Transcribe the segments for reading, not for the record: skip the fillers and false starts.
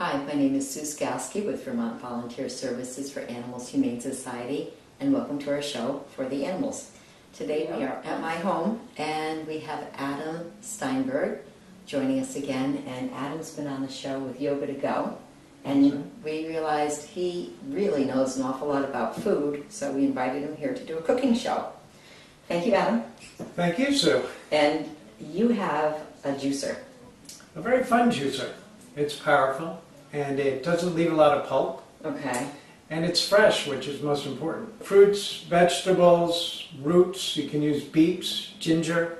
Hi, my name is Sue Skalski with Vermont Volunteer Services for Animals Humane Society, and welcome to our show for the animals. Today we are at my home, and we have Adam Steinberg joining us again, and Adam's been on the show with Yoga to Go, and we realized he really knows an awful lot about food, so we invited him here to do a cooking show. Thank you, Adam. Thank you, Sue. And you have a juicer. A very fun juicer. It's powerful, and it doesn't leave a lot of pulp. Okay. And it's fresh, which is most important. Fruits, vegetables, roots, you can use beets, ginger,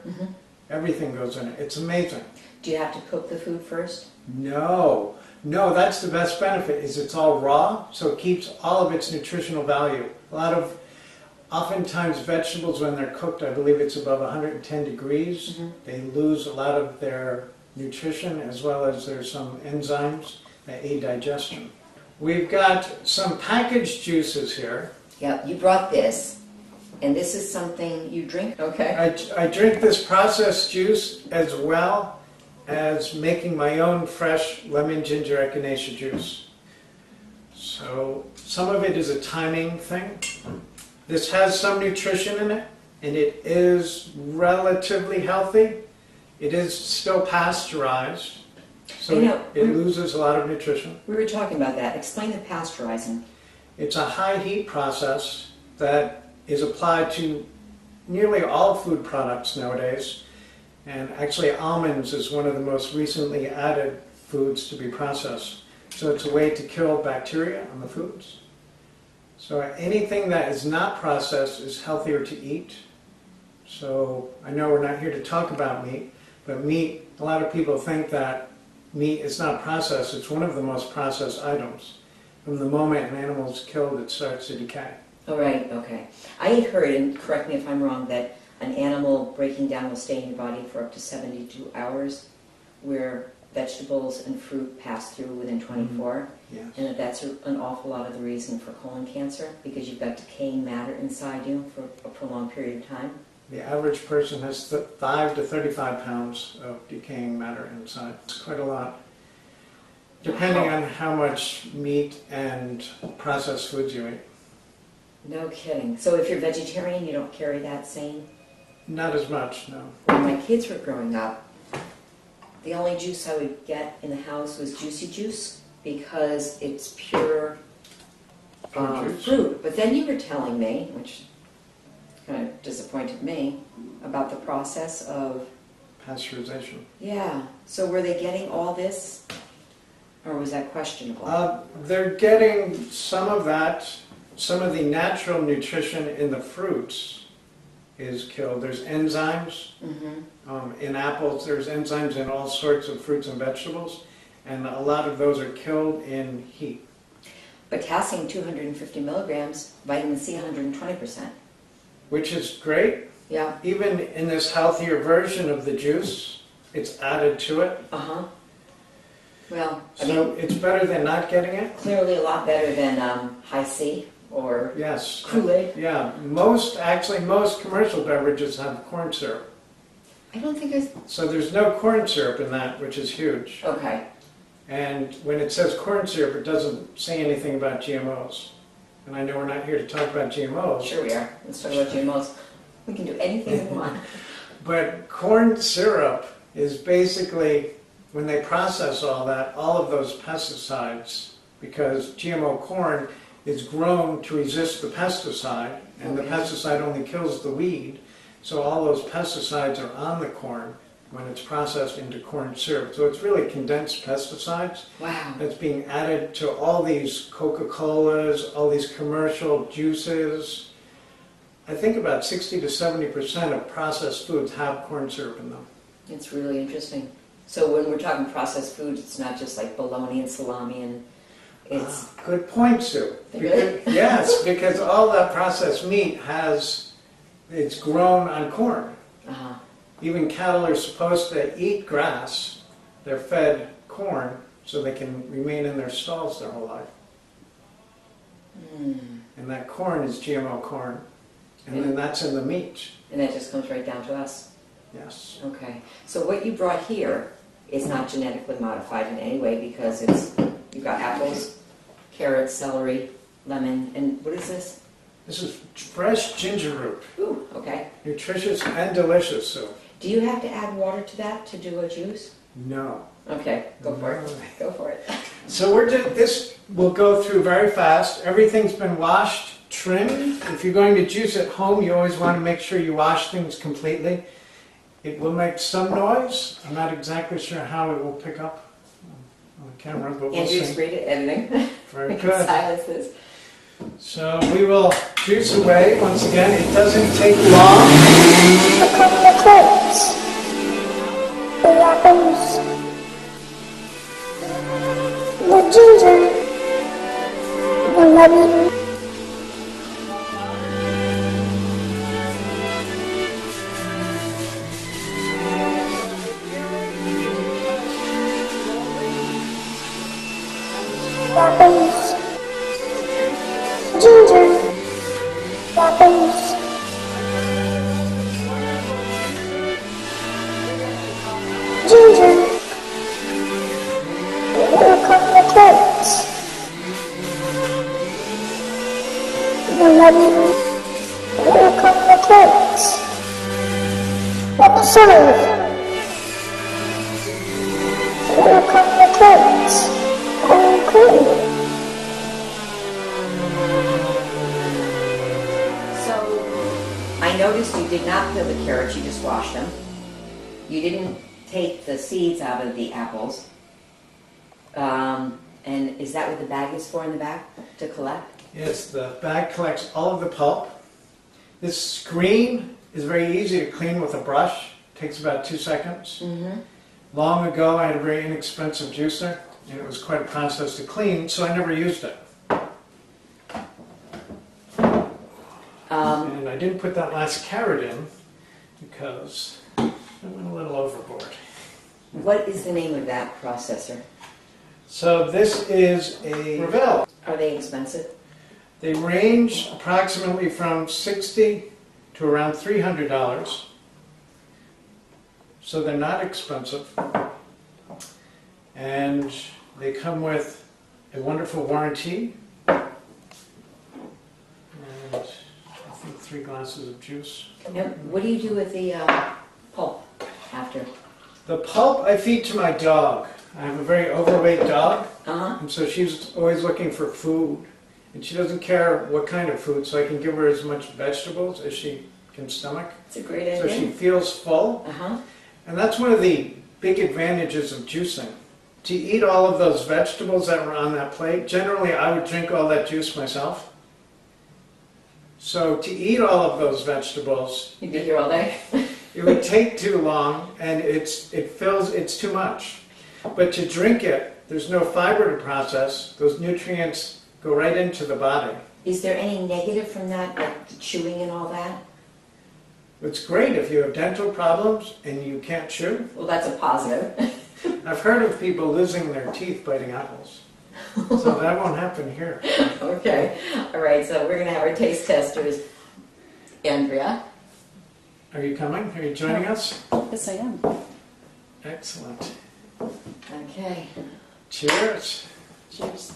everything goes in it. It's amazing. Do you have to cook the food first? No, that's the best benefit, is it's all raw, so it keeps all of its nutritional value. Oftentimes vegetables, when they're cooked, I believe it's above 110 degrees, they lose a lot of their nutrition, as well as there's some enzymes that aid digestion. We've got some packaged juices here. Yeah, you brought this, and this is something you drink, okay? I drink this processed juice as well as making my own fresh lemon ginger echinacea juice. So some of it is a timing thing. This has some nutrition in it, and it is relatively healthy. It is still pasteurized, so it loses a lot of nutrition. We were talking about that. Explain the pasteurizing. It's a high heat process that is applied to nearly all food products nowadays. And actually almonds is one of the most recently added foods to be processed. So it's a way to kill bacteria on the foods. So anything that is not processed is healthier to eat. So I know we're not here to talk about meat, but meat, a lot of people think that meat is not processed. It's one of the most processed items. From the moment an animal is killed, it starts to decay. Oh, right, okay. I had heard, and correct me if I'm wrong, that an animal breaking down will stay in your body for up to 72 hours, where vegetables and fruit pass through within 24. Yes. And that's an awful lot of the reason for colon cancer, because you've got decaying matter inside you for a prolonged period of time. The average person has 5 to 35 pounds of decaying matter inside. It's quite a lot, depending on how much meat and processed foods you eat. No kidding. So if you're vegetarian, you don't carry that same? Not as much, no. When my kids were growing up, the only juice I would get in the house was Juicy Juice, because it's pure fruit. But then you were telling me, which kind of disappointed me, about the process of Pasteurization. Yeah. So were they getting all this, or was that questionable? They're getting some of that. Some of the natural nutrition in the fruits is killed. There's enzymes in apples. There's enzymes in all sorts of fruits and vegetables, and a lot of those are killed in heat. Potassium 250 milligrams, vitamin C 120%. Which is great. Yeah. Even in this healthier version of the juice, it's added to it. Well, I so mean, it's better than not getting it. Clearly a lot better than High C or Kool-Aid. Yeah, most commercial beverages have corn syrup. I don't think there's... So there's no corn syrup in that, which is huge. Okay. And when it says corn syrup, it doesn't say anything about GMOs. And I know we're not here to talk about GMOs. Sure we are. Let's talk about GMOs. We can do anything we want. But corn syrup is basically, when they process all that, all of those pesticides, because GMO corn is grown to resist the pesticide, and the pesticide only kills the weed, so all those pesticides are on the corn when it's processed into corn syrup. So it's really condensed pesticides that's being added to all these Coca-Colas, all these commercial juices. I think about 60 to 70% of processed foods have corn syrup in them. It's really interesting. So when we're talking processed foods, it's not just like bologna and salami and it's... Good point, Sue. Really? Yes, because all that processed meat it's grown on corn. Even cattle are supposed to eat grass. They're fed corn so they can remain in their stalls their whole life. And that corn is GMO corn. And then that's in the meat. And that just comes right down to us. Yes. Okay. So what you brought here is not genetically modified in any way because you You've got apples, carrots, celery, lemon, and what is this? This is fresh ginger root. Ooh, okay. Nutritious and delicious, Sue. Do you have to add water to that to do a juice? No. Okay, go for it. Go for it. So this will go through very fast. Everything's been washed, trimmed. If you're going to juice at home, you always want to make sure you wash things completely. It will make some noise. I'm not exactly sure how it will pick up on the camera, but we'll Andrew's see. great at editing. Very We can good. silence this. So we will juice away. Once again, it doesn't take long. Become the carrots, the apples, the ginger, the lemon, apples, ginger, apples, ginger, here come the carrots, the lemon, here come the carrots, and the celery, here come the carrots, okay. So, I noticed you did not peel the carrots, you just washed them. You didn't take the seeds out of the apples. And is that what the bag is for in the back, to collect? Yes, the bag collects all of the pulp. This screen is very easy to clean with a brush. Takes about 2 seconds. Mm-hmm. Long ago, I had a very inexpensive juicer, and it was quite a process to clean, so I never used it. And I didn't put that last carrot in because I went a little overboard. What is the name of that processor? So this is a Revell. Are they expensive? They range approximately from $60 to around $300. So they're not expensive. And they come with a wonderful warranty. And I think 3 glasses of juice. And what do you do with the pulp after? The pulp I feed to my dog. I have a very overweight dog, Uh-huh. and so she's always looking for food. And she doesn't care what kind of food, so I can give her as much vegetables as she can stomach. It's a great So she idea. feels full. Uh-huh. And that's one of the big advantages of juicing. To eat all of those vegetables that were on that plate, generally I would drink all that juice myself. So to eat all of those vegetables, You'd be here all day. it would take too long, and it's too much. But to drink it, there's no fiber to process. Those nutrients go right into the body. Is there any negative from that, like the chewing and all that? It's great if you have dental problems and you can't chew. Well, that's a positive. I've heard of people losing their teeth biting apples. So that won't happen here. Okay. All right, so we're going to have our taste testers. Andrea. Are you coming? Are you joining us? Yes, I am. Excellent. Okay. Cheers. Cheers.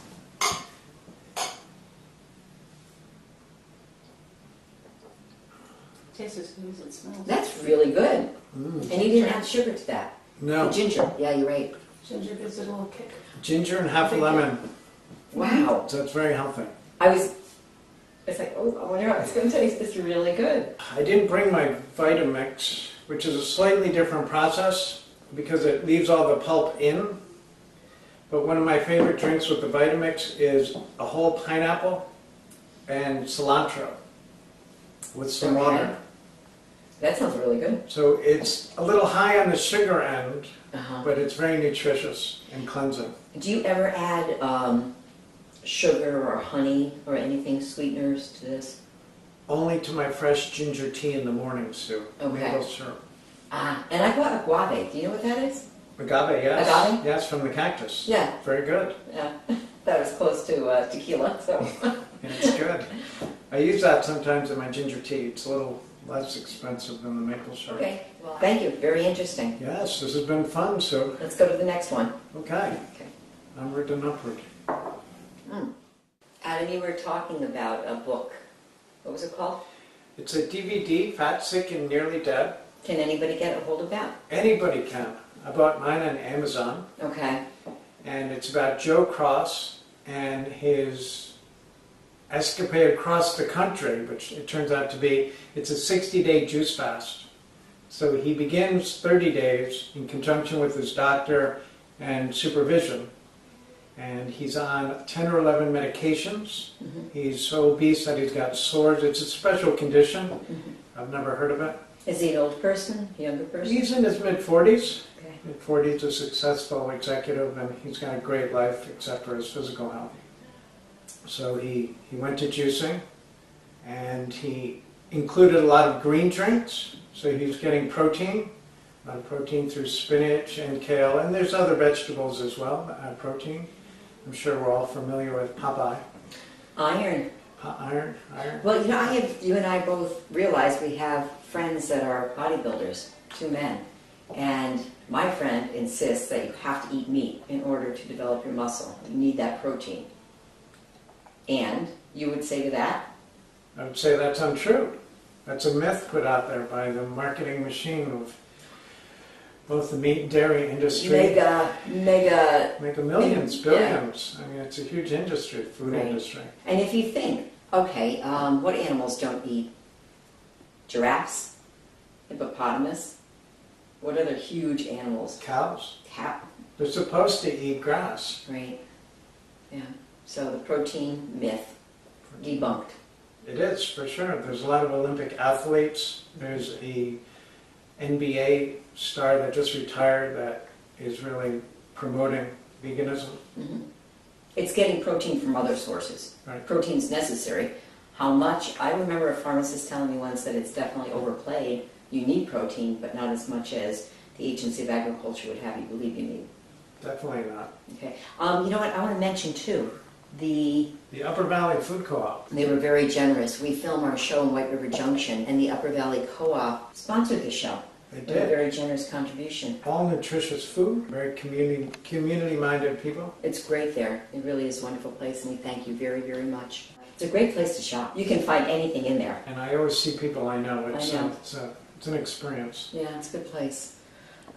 Tastes as good as it smells. That's really good. And you didn't add sugar to that. No, The ginger. Yeah, you're right. Ginger gives it a little kick. ginger and half a lemon. Wow. So it's very healthy. It's like, oh, I wonder how it's going to taste. It's really good. I didn't bring my Vitamix, which is a slightly different process because it leaves all the pulp in. But one of my favorite drinks with the Vitamix is a whole pineapple and cilantro with some Okay. water. That sounds really good. So it's a little high on the sugar end, Uh-huh. but it's very nutritious and cleansing. Do you ever add sugar or honey or anything, sweeteners to this? Only to my fresh ginger tea in the morning, Sue. Okay. Maple syrup. And I bought agave. Do you know what that is? Agave, yes. Agave? Yes, from the cactus. Yeah. Very good. Yeah. That was close to tequila, so. Yeah, it's good. I use that sometimes in my ginger tea. It's a little less expensive than the maple syrup. Okay. Well, thank you. Very interesting. Yes, this has been fun, Sue. Let's go to the next one. Okay. Okay. Onward and upward. Adam, you were talking about a book. What was it called? It's a DVD, Fat, Sick, and Nearly Dead. Can anybody get a hold of that? Anybody can. I bought mine on Amazon, Okay. and it's about Joe Cross and his escapade across the country, which it turns out to be, it's a 60-day juice fast. So he begins 30 days in conjunction with his doctor and supervision. And he's on 10 or 11 medications. He's so obese that he's got sores. It's a special condition. I've never heard of it. Is he an old person, younger person? He's in his mid-40s. Okay. Mid-40s, a successful executive, and he's got a great life except for his physical health. So he went to juicing, and he included a lot of green drinks. So he's getting protein, a lot of protein through spinach and kale, and there's other vegetables as well that have protein. I'm sure we're all familiar with Popeye. Iron. Iron. Well, you know, you and I both realize we have friends that are bodybuilders, 2 men. And my friend insists that you have to eat meat in order to develop your muscle. You need that protein. And you would say to that? I would say that's untrue. That's a myth put out there by the marketing machine of both the meat and dairy industry. Mega Millions, yeah. billions. I mean, it's a huge industry, food Right. industry. And if you think, okay, what animals don't eat? Giraffes? Hippopotamus? What other huge animals? Cows, Cat? they're supposed to eat grass. Right. Yeah. So the protein myth debunked. It is, for sure. There's a lot of Olympic athletes. There's a NBA star that just retired that is really promoting veganism. It's getting protein from other sources. Right. Protein's necessary. How much? I remember a pharmacist telling me once that it's definitely overplayed. You need protein, but not as much as the Agency of Agriculture would have you believe you need. Definitely not. Okay. You know what? I want to mention too. The Upper Valley Food Co-op. They were very generous. We film our show in White River Junction, and the Upper Valley Co-op sponsored the show. They With a did. very generous contribution. All nutritious food, very community-minded people. It's great there. It really is a wonderful place, and we thank you very, very much. It's a great place to shop. You can find anything in there. And I always see people I know. It's an experience. Yeah, it's a good place.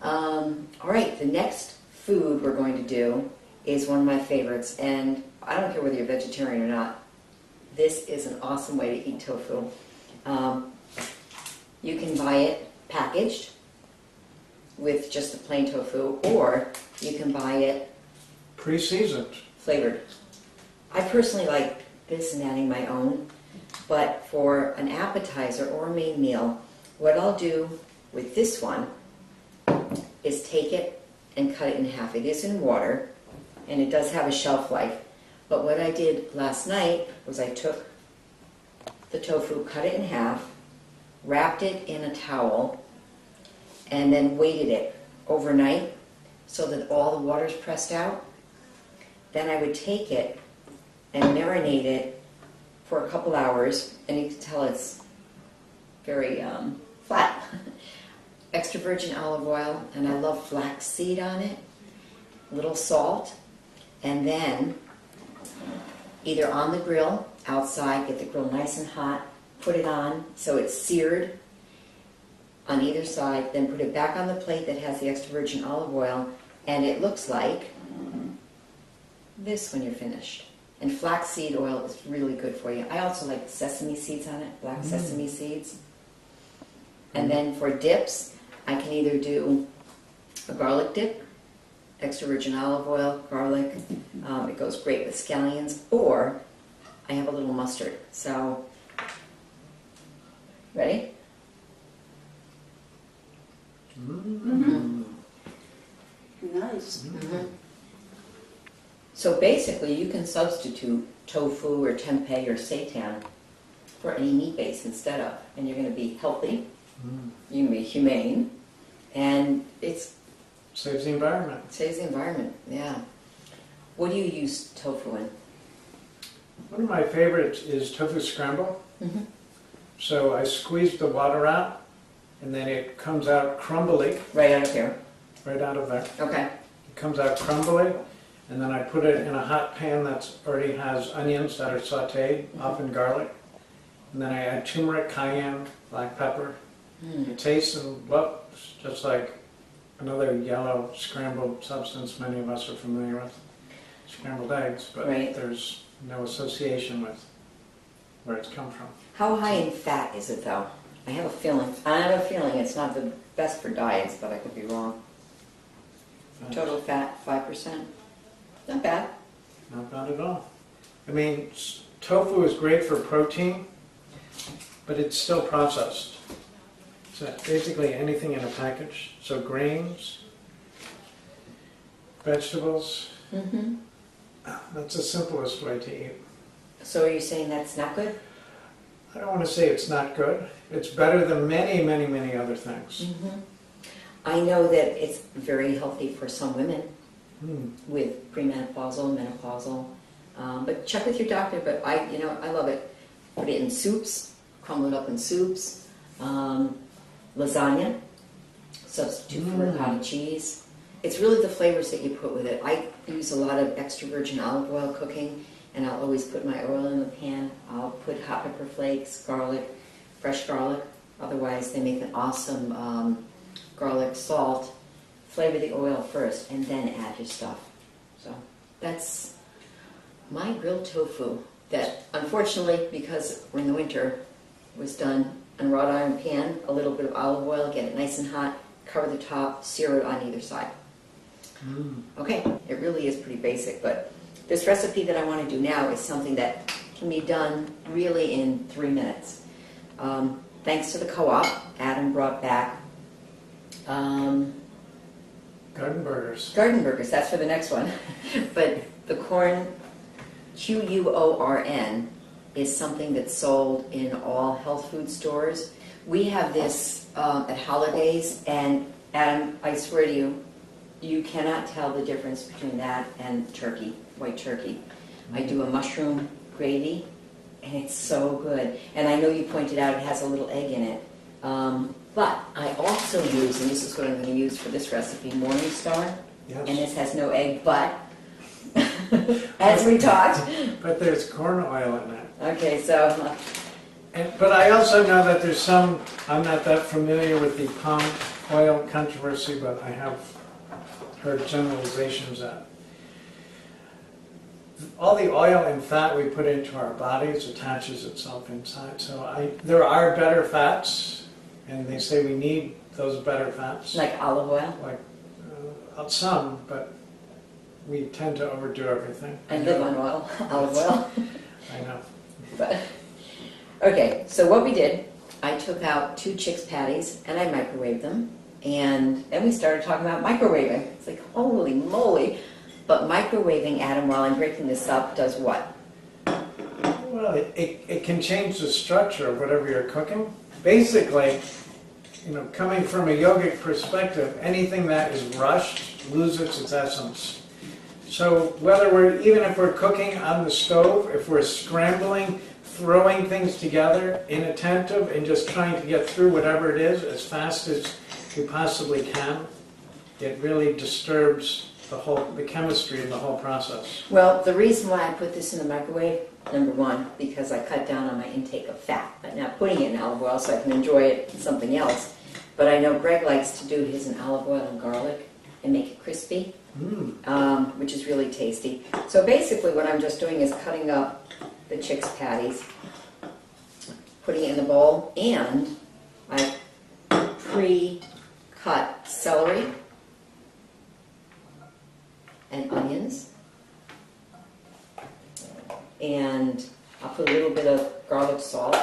All right, the next food we're going to do is one of my favorites, and I don't care whether you're vegetarian or not. This is an awesome way to eat tofu. You can buy it packaged with just the plain tofu, or you can buy it Pre-seasoned. flavored. I personally like this and adding my own, but for an appetizer or a main meal, what I'll do with this one is take it and cut it in half. It is in water, and it does have a shelf life. But what I did last night was I took the tofu, cut it in half, wrapped it in a towel, and then waited it overnight so that all the water's pressed out. Then I would take it and marinate it for a couple hours, and you can tell it's very flat. Extra virgin olive oil, and I love flaxseed on it, a little salt, and then either on the grill, outside, get the grill nice and hot, put it on so it's seared on either side, then put it back on the plate that has the extra virgin olive oil, and it looks like this when you're finished. And flaxseed oil is really good for you. I also like sesame seeds on it, black sesame seeds. And then for dips, I can either do a garlic dip, extra virgin olive oil, garlic. It goes great with scallions, or I have a little mustard. So, ready? Nice. So basically, you can substitute tofu or tempeh or seitan for any meat base instead of, and you're going to be healthy, you're going to be humane, and it Saves the environment. saves the environment. Yeah. What do you use tofu in? One of my favorites is tofu scramble. Mhm. So I squeeze the water out, and then it comes out crumbly Right out of here. right out of there. Okay. It comes out crumbly. and then I put it in a hot pan that already has onions that are sauteed, often garlic. And then I add turmeric, cayenne, black pepper. You taste and, well, it's just like another yellow scrambled substance many of us are familiar with. Scrambled eggs, but Right. there's no association with where it's come from. How high in fat is it though? I have a feeling it's not the best for diets, but I could be wrong. Total fat, 5%. Not bad. Not bad at all. I mean, tofu is great for protein, but it's still processed. So basically anything in a package. So grains, vegetables, Mm-hmm. that's the simplest way to eat. So are you saying that's not good? I don't want to say it's not good. It's better than many, many, many other things. Mm-hmm. I know that it's very healthy for some women Hmm. with premenopausal, menopausal. But check with your doctor. But I love it. Put it in soups, crumble it up in soups. Lasagna, substitute for ricotta cheese. It's really the flavors that you put with it. I use a lot of extra virgin olive oil cooking, and I'll always put my oil in the pan. I'll put hot pepper flakes, garlic, fresh garlic. Otherwise, they make an awesome garlic salt. Flavor the oil first, and then add your stuff. So that's my grilled tofu that, unfortunately, because we're in the winter, was done in a wrought iron pan, a little bit of olive oil, get it nice and hot, cover the top, sear it on either side. Okay, it really is pretty basic, but this recipe that I want to do now is something that can be done really in 3 minutes. Thanks to the co-op, Adam brought back Garden burgers. garden burgers, that's for the next one. But the corn, Quorn, is something that's sold in all health food stores. We have this at holidays, and Adam, I swear to you, you cannot tell the difference between that and turkey, white turkey. I do a mushroom gravy, and it's so good. And I know you pointed out it has a little egg in it. But I also use, and this is what I'm going to use for this recipe, Morningstar. Yes. And this has no egg, but, as we talked. But there's corn oil in it. Okay, so, But I also know that there's some, I'm not that familiar with the palm oil controversy, but I have heard generalizations that all the oil and fat we put into our bodies attaches itself inside. So there are better fats, and they say we need those better fats. like olive oil. Like some, but we tend to overdo everything. I live on oil, olive oil. I know. But, okay, so what we did, I took out 2 chicks patties and I microwaved them. And then we started talking about microwaving. It's like, holy moly. But microwaving, Adam, while I'm breaking this up, does what? Well, it can change the structure of whatever you're cooking. Basically, coming from a yogic perspective, anything that is rushed loses its essence. So even if we're cooking on the stove, if we're scrambling, throwing things together, inattentive, and just trying to get through whatever it is as fast as we possibly can, it really disturbs the chemistry in the whole process. Well, the reason why I put this in the microwave, number one, because I cut down on my intake of fat. I'm not putting it in olive oil so I can enjoy it in something else. But I know Greg likes to do his in olive oil and garlic and make it crispy, which is really tasty. So basically what I'm just doing is cutting up the chicks patties, putting it in the bowl, and I pre-cut celery and onions, and I'll put a little bit of garlic salt,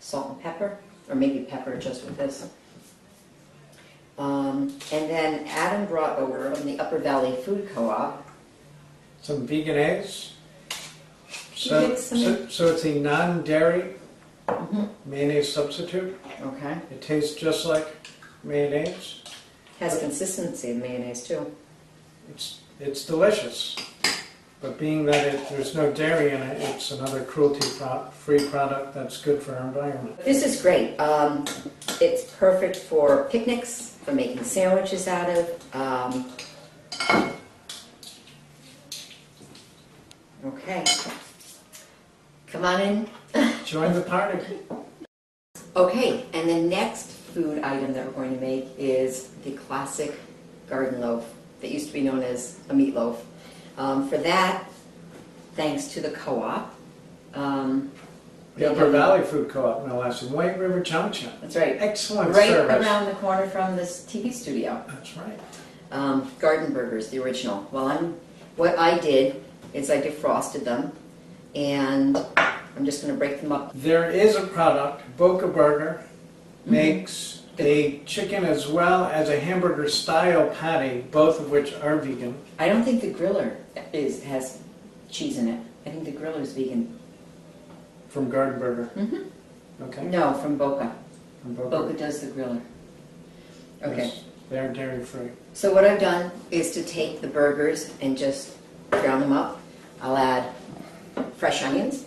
salt and pepper, or maybe pepper just with this. And then Adam brought over from the Upper Valley Food Co-op Some vegan eggs. You did some- So it's a non-dairy mayonnaise substitute. Okay. It tastes just like mayonnaise. Has consistency of mayonnaise too. It's delicious. but being that there's no dairy in it, it's another cruelty-free product that's good for our environment. This is great. It's perfect for picnics, for making sandwiches out of. Okay. Come on in. Join the party. Okay, and the next food item that we're going to make is the classic garden loaf that used to be known as a meatloaf. For that, thanks to the co-op. The Upper Valley Food Co-op, no less, in White River Junction. That's right. Excellent right service. around the corner from this TV studio. That's right. Garden burgers, the original. Well, what I did is I defrosted them, and I'm just going to break them up. There is a product, Boca Burger, makes a chicken as well as a hamburger style patty, both of which are vegan. I don't think the griller has cheese in it. I think the griller is vegan. From Garden Burger. Mm-hmm. Okay. No, from Boca. From Boca. Boca does the griller. Okay. Yes, they're dairy free. So what I've done is to take the burgers and just brown them up. I'll add fresh onions.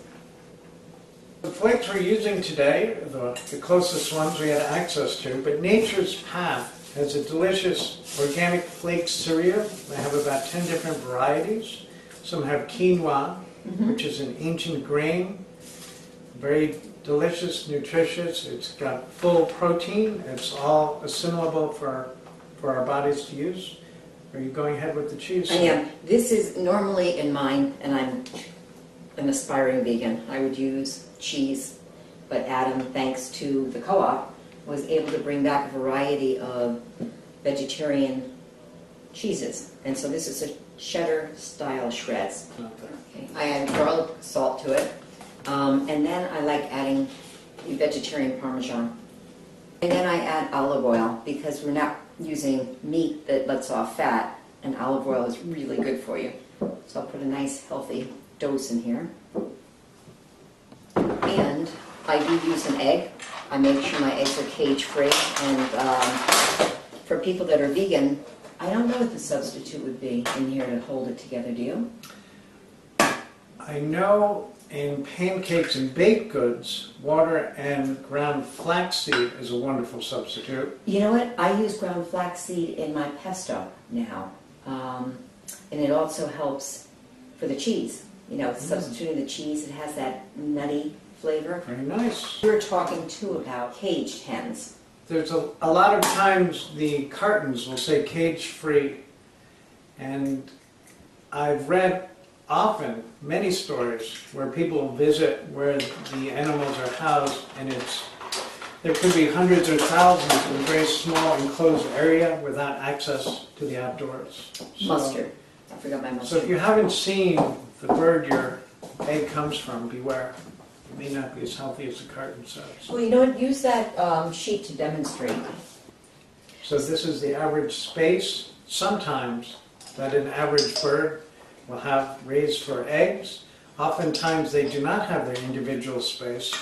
The flakes we're using today, the closest ones we had access to, but Nature's Path has a delicious organic flake cereal. They have about 10 different varieties. Some have quinoa, which is an ancient grain. Very delicious, nutritious. It's got full protein. It's all assimilable for our bodies to use. Are you going ahead with the cheese? I am. This is normally in mine, and I'm an aspiring vegan. I would use cheese, but Adam, thanks to the co-op, was able to bring back a variety of vegetarian cheeses. And so this is a cheddar style shreds. Okay. I add garlic salt to it. And then I like adding the vegetarian Parmesan. And then I add olive oil because we're not using meat that lets off fat, and olive oil is really good for you. So I'll put a nice healthy dose in here. And I do use an egg. I make sure my eggs are cage free. And for people that are vegan, I don't know what the substitute would be in here to hold it together, do you? I know in pancakes and baked goods, water and ground flaxseed is a wonderful substitute. You know what? I use ground flaxseed in my pesto now. And it also helps for the cheese. You know, substituting the cheese, it has that nutty flavor. Very nice. We were talking too about caged hens. There's a lot of times the cartons will say cage-free, and I've read often many stories where people visit where the animals are housed, and there could be hundreds or thousands in a very small enclosed area without access to the outdoors. Mustard. I forgot my So mustard. if you haven't seen the bird your egg comes from, beware. It may not be as healthy as the carton says. Well, you know what? Use that sheet to demonstrate. So this is the average space, sometimes, that an average bird will have raised for eggs. Oftentimes they do not have their individual space,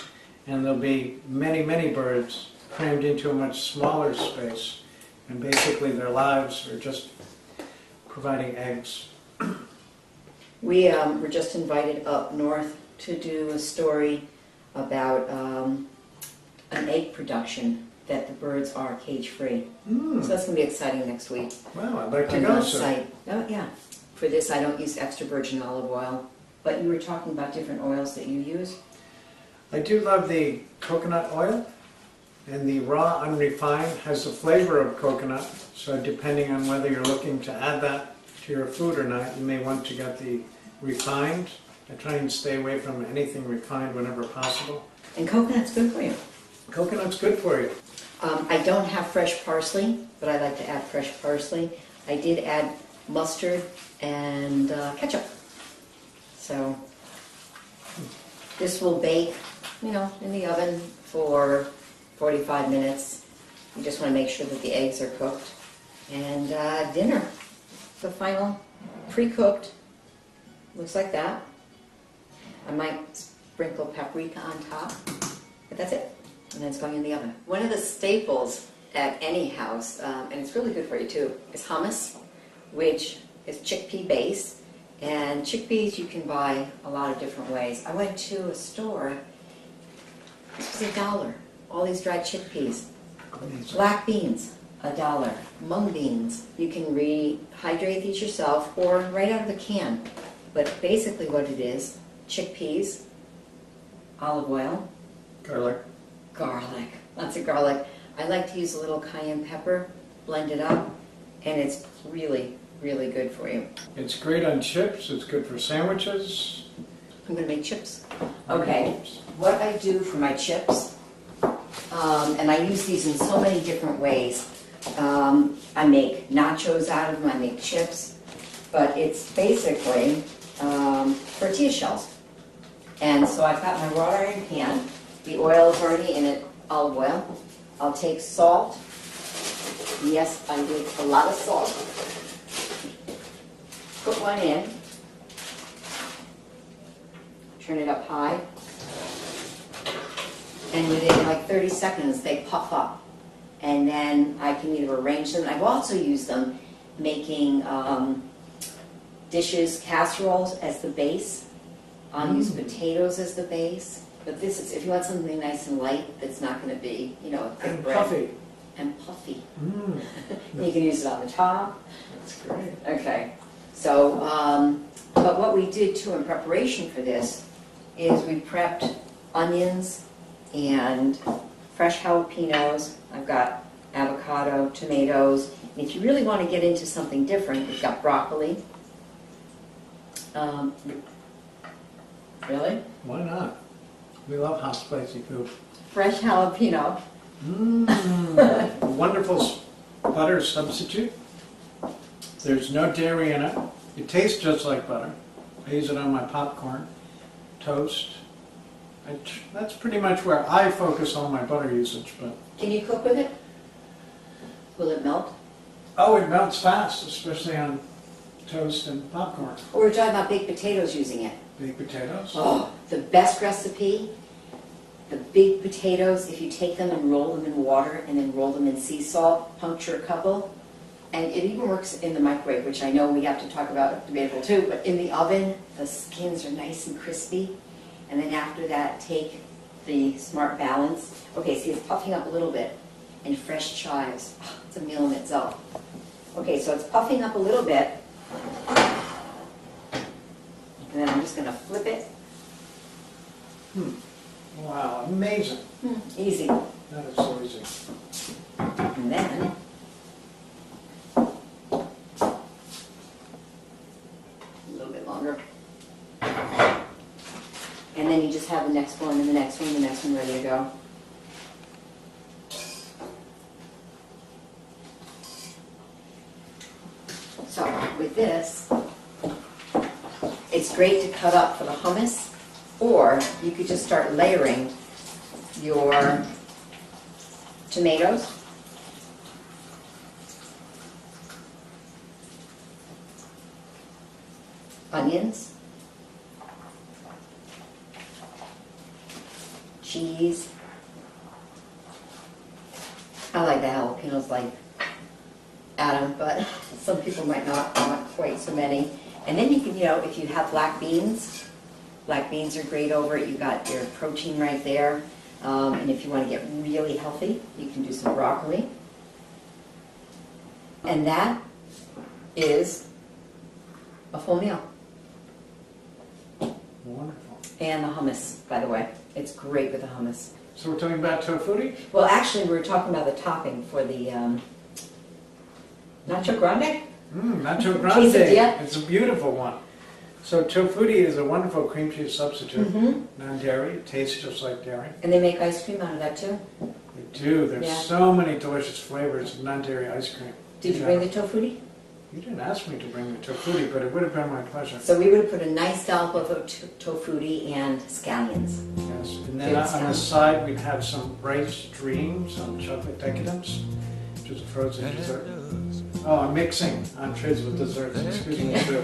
and there'll be many, many birds crammed into a much smaller space, and basically their lives are just providing eggs. We were just invited up north to do a story about an egg production that the birds are cage-free. So that's going to be exciting next week. Well, I'd like to On go, the sir. site. Oh, yeah. For this, I don't use extra virgin olive oil, but you were talking about different oils that you use. I do love the coconut oil, and the raw unrefined has the flavor of coconut, so depending on whether you're looking to add that to your food or not, you may want to get the refined. I try and stay away from anything refined whenever possible. And coconut's good for you. Coconut's good for you. I don't have fresh parsley, but I like to add fresh parsley. I did add mustard and ketchup. So this will bake, you know, in the oven for 45 minutes. You just want to make sure that the eggs are cooked. And dinner, the final pre-cooked, looks like that. I might sprinkle paprika on top, but that's it. And then it's going in the oven. One of the staples at any house, and it's really good for you too, is hummus, which is chickpea based, And chickpeas you can buy a lot of different ways. I went to a store, it was $1. All these dried chickpeas. Black beans, $1. Mung beans, you can rehydrate these yourself or right out of the can. But basically what it is, chickpeas, olive oil, Garlic. garlic, lots of garlic. I like to use a little cayenne pepper, blend it up, and it's really, really good for you. It's great on chips. It's good for sandwiches. I'm gonna make chips. Okay, what I do for my chips, and I use these in so many different ways. I make nachos out of them, I make chips, but it's basically tortilla shells. And so I've got my wrought iron pan, the oil is already in it, olive oil. I'll take salt. Yes, I did a lot of salt. Put one in. Turn it up high. And within like 30 seconds, they puff up. And then I can either arrange them. I've also used them making dishes, casseroles as the base. I'll use potatoes as the base. But this is, if you want something nice and light, that's not going to be, you know, a thick And bread. puffy. And puffy. Mm. You can use it on the top. That's great. Okay. So, but what we did too in preparation for this is we prepped onions and fresh jalapenos. I've got avocado, tomatoes. And if you really want to get into something different, we've got broccoli. Really? Why not? We love hot, spicy food. Fresh jalapeno. Mmm. Wonderful butter substitute. There's no dairy in it. It tastes just like butter. I use it on my popcorn, toast. That's pretty much where I focus on my butter usage. But Can you cook with it? Will it melt? oh, it melts fast, especially on toast and popcorn. Or we're talking about baked potatoes using it. Baked potatoes. Oh, the best recipe, the big potatoes, if you take them and roll them in water and then roll them in sea salt, puncture a couple, and it even works in the microwave, which I know we have to talk about, debatable too, but in the oven, the skins are nice and crispy, and then after that, take the Smart Balance. Okay, see, it's puffing up a little bit, and fresh chives. Oh, it's a meal in itself. Okay, so it's puffing up a little bit, and then I'm just going to flip it. Wow, amazing. Easy. That is so easy. And then, a little bit longer. And then you just have the next one and the next one and the next one ready to go. So with this, it's great to cut up for the hummus, or you could just start layering your tomatoes, onions, cheese. I like the jalapenos like Adam, but some people might not want quite so many. And then you can, you know, if you have black beans are great over it. You got your protein right there. And if you want to get really healthy, you can do some broccoli. And that is a full meal. Wonderful. And the hummus, by the way. It's great with the hummus. So we're talking about tofutti? Well, actually, we were talking about the topping for the nacho grande. Nacho grande. Quesadilla. It's a beautiful one. So tofutti is a wonderful cream cheese substitute. Non-dairy. It tastes just like dairy. And they make ice cream out of that too. They do. There's Yeah. so many delicious flavors of non-dairy ice cream. Did you bring the tofutti? You didn't ask me to bring the tofutti, but it would have been my pleasure. So we would have put a nice dollop of tofutti and scallions. Yes. And then Good on the stuff. side, we'd have some rice dreams on chocolate decadence, which is a frozen dessert. Oh, I'm mixing entrees with desserts. Excuse me, too.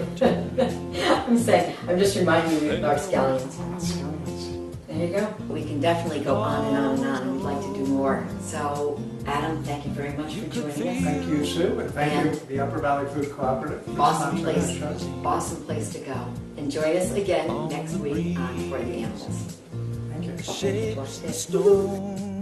I'm saying, I'm just reminding you of our scallions. Scallions. There you go. We can definitely go on and on and on. We'd like to do more. So, Adam, thank you very much for joining us. Thank you, Sue, and thank you, the Upper Valley Food Cooperative. for Awesome sponsoring place, our show. awesome place to go. And join us again next week on For the Animals. Thank you. Shake the stone.